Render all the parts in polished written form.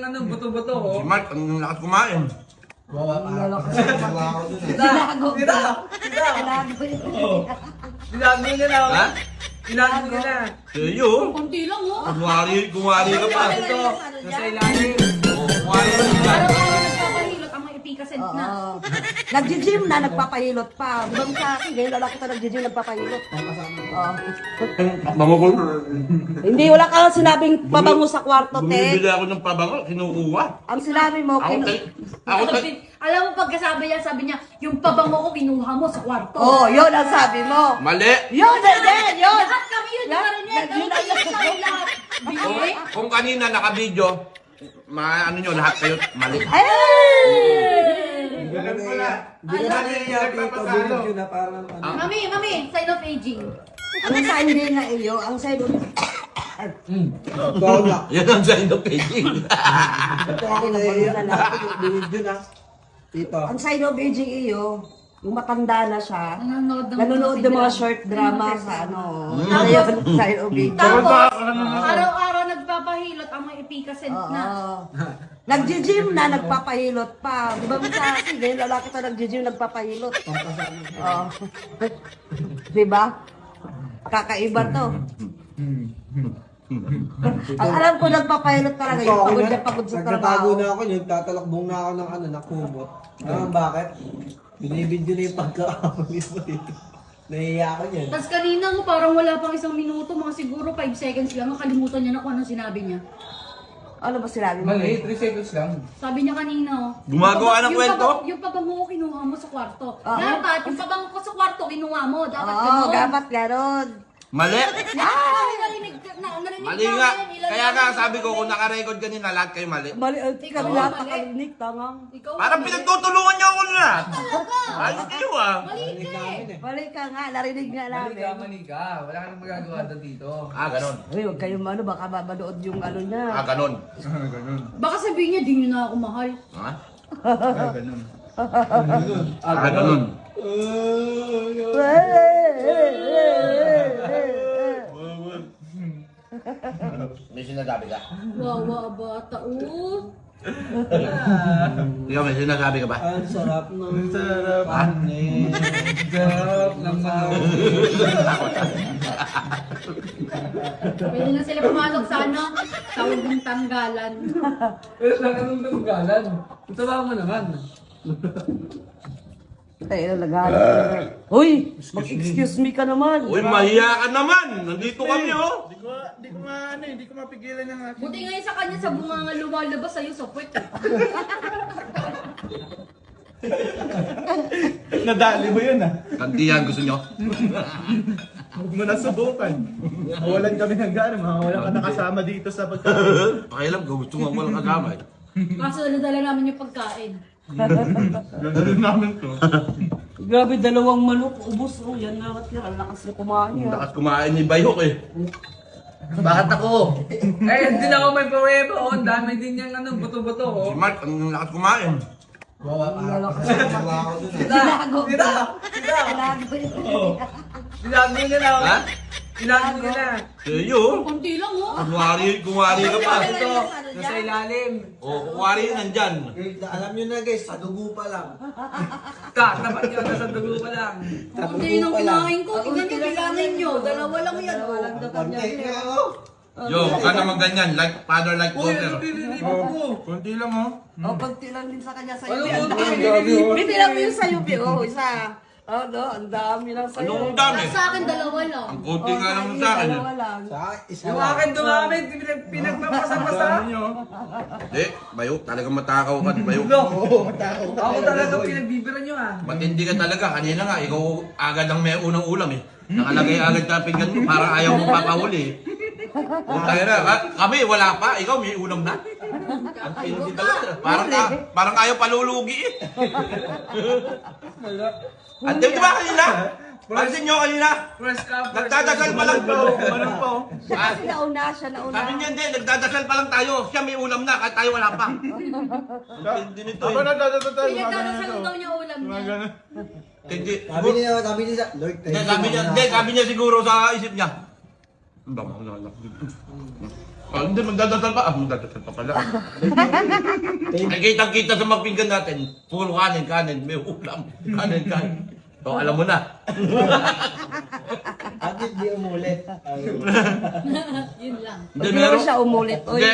ano, buto-buto, oh. Si Mark, ang lakas kumain. Tinago. Binago niya na, oh. Ha? Binago niya na. Sa'yo. Kunti lang, oh. Kumari ka pa. Ito, nasa ilalim. Oo, kumari ka pa. Araw-araw nagpapahilot ang mga ipikasent na. Nag-gym na, nagpapahilot pa. Ibang sa akin, ngayon lalaki ka nag-gym, nagpapahilot. Oo. Bango ko. Hindi, wala ka sinabing pabango sa kwarto, Bumibili te. ako ng pabango, kinukuha. Ang sinabi mo, Alam mo pagkasabi niya, sabi niya, yung pabango ko kinuha mo sa kwarto. oh, yun ang sabi mo. Mali. Yun, yun. Lahat kami yun narinig. Yun, Kami kayo lahat. Bigay. Kung kanina naka-video, ano nyo, lahat kayo mali. Ganun pala. Mami, sign of aging. Ang sign din na iyo, ang sign of... Yan ang sign of aging. Ang sign of aging iyo, yung matanda na siya, Nanonood nanonood ng mga short drama sa ano. Ayun, sign of aging. Tapos, araw-araw nagpapahilot ang mga ipikasent na. Nag-gym na, nagpapahilot pa. Di ba sa akin, ngayon lalaki ka nag-gym, nagpapahilot. Oo. Di ba? Kakaiba to. Ang alam ko, nagpapahilot talaga yung pagod na pagod sa Nagtatago trabaho. na ako, nagtatalakbong na ako ng kumot. Bakit? Binibidyo na yung pagkakapalit mo dito. Nahiya ako niyan. Tapos kanina mo parang wala pang isang minuto, mga siguro 5 seconds lang, nakalimutan niya na kung anong sinabi niya. Ano ba sinabi mo? Mali, 3 seconds lang. Sabi niya kanina, oh. Gumagawa ng kwento? Yung pabango ko kinuha mo sa kwarto. Ah. Dapat, yung pabango ko sa kwarto kinuha mo. Dapat Oo, ganun. dapat ganon. Mali. Narinig Mali nga. Kaya nga sabi ko, kung naka-record kanina, lahat kayo mali. Mali, kami lahat nakalinig, tangang. Ikaw, Parang pinagtutulungan niyo ako lahat. Ayos kayo ah. mali ka eh. Mali ka nga, narinig nga namin. Mali ka. Wala ka nang magagawa doon dito. Ganon. Uy, huwag kayong ano, baka manood yung ano niya. Ganon. Ganun. Baka sabihin niya, di niyo na ako mahal. Ha? Ganun. Ganon. May sinasabi ka? Wawa bata, oh. Ikaw, may sinasabi ka ba? Ang sarap ng Sarap. panin. Sarap ng Pwede na sila pumasok sa ano, tawag ng tanggalan. Pero lang anong nagagalan. Itawa mo naman. Tayo nagalit. Uy, mag-excuse me ka naman. Uy, mahiya ka naman! Nandito kami oh! Hindi ko mapigilan yung akin. Buti ngayon sa kanya sa bunganga lumalabas sa'yo sa puwet. Nadali mo yun ah. Kantihan gusto nyo? Huwag mo na subukan. Mawalan kami ng gana, mawalan ka nakasama dito sa pagkain. Pakialam ko, gusto nga walang kasama eh. Kaso dala namin yung pagkain. Gano'n namin to. Grabe, dalawang manok, ubos. Oh, yan na, ang lakas na kumain. Ang lakas kumain ni Bayok eh. Bakit ako? Hindi na ako may pawebo. Oh, ang dami din niyang ano, buto-buto. Oh. Si Mark, ang lakas kumain. Tinago. Binago niya na, oh. Ha? Binago niya na. Sa'yo. Kunti lang, oh. Kumari ka pa. Ito, nasa ilalim. O, kumari nandyan. Alam nyo na guys, sa dugo pa lang. Tapat niya, nasa dugo pa lang. Kunti nang kinain ko. Tignan niyo, bilangin niyo. Dalawa lang yan, oh. Konti nga ako. Yo, huwag ka naman ganyan. Like father, like Uy, daughter. ano pinilipot mo? Kunti lang oh. Oh, konti lang din sa kanya sa Ano iyo. mo pinilipot? Bitilang mo yung sa'yo, oh, isa. Oh, no, ang dami lang sa'yo. Anong dami? Sa akin, dalawa lang. Ang konti nga naman sa akin. eh. Dalawa lang. Sa isa Yung lang. akin dumami, pinagpapasa-pasa. Hindi, Bayok, talagang matakaw ka, Bayok. Ako talaga pinagbibira niyo ah. Matindi ka talaga. Kanina nga, ikaw agad ang may unang ulam eh. Nakalagay agad ka pinggan mo, parang ayaw mong papahuli eh. Tayo na, kami wala pa, ikaw may unam na. Ang tindi talaga. Parang ayaw palulugi eh. At di ba kanina? Pansin nyo kanina? First come, first Nagdadasal pa lang to. Ano po? Siya kasi nauna, siya nauna. Sabi niya hindi, nagdadasal pa lang tayo. Siya may ulam na, kahit tayo wala pa. Ang tindi nito Ako eh. nagdadasal. Pinagdadasal daw niya ulam niya. Tindi. Sabi niya, Lord, Hindi, sabi niya siguro sa isip niya. Oh, hindi, magdadasal pa. Magdadasal pa pala. Nakikita-kita sa mga pinggan natin, puro kanin, may ulam. Kanin. So, alam mo na. At hindi umulit. Yun lang. Hindi, Hindi naman siya umulit. Oy. Hindi.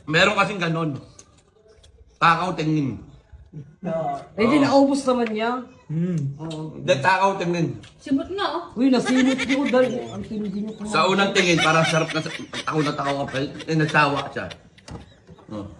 Meron kasing ganon. Takaw tingin. No. Eh, di naubos naman niya. Hindi, takaw tingin. Simot nga oh. Uy, nasimot niyo dahil. Ang tinudi niyo ko. Sa unang tingin, parang sarap na takaw ka pa. Eh, nagsawa siya. Oh.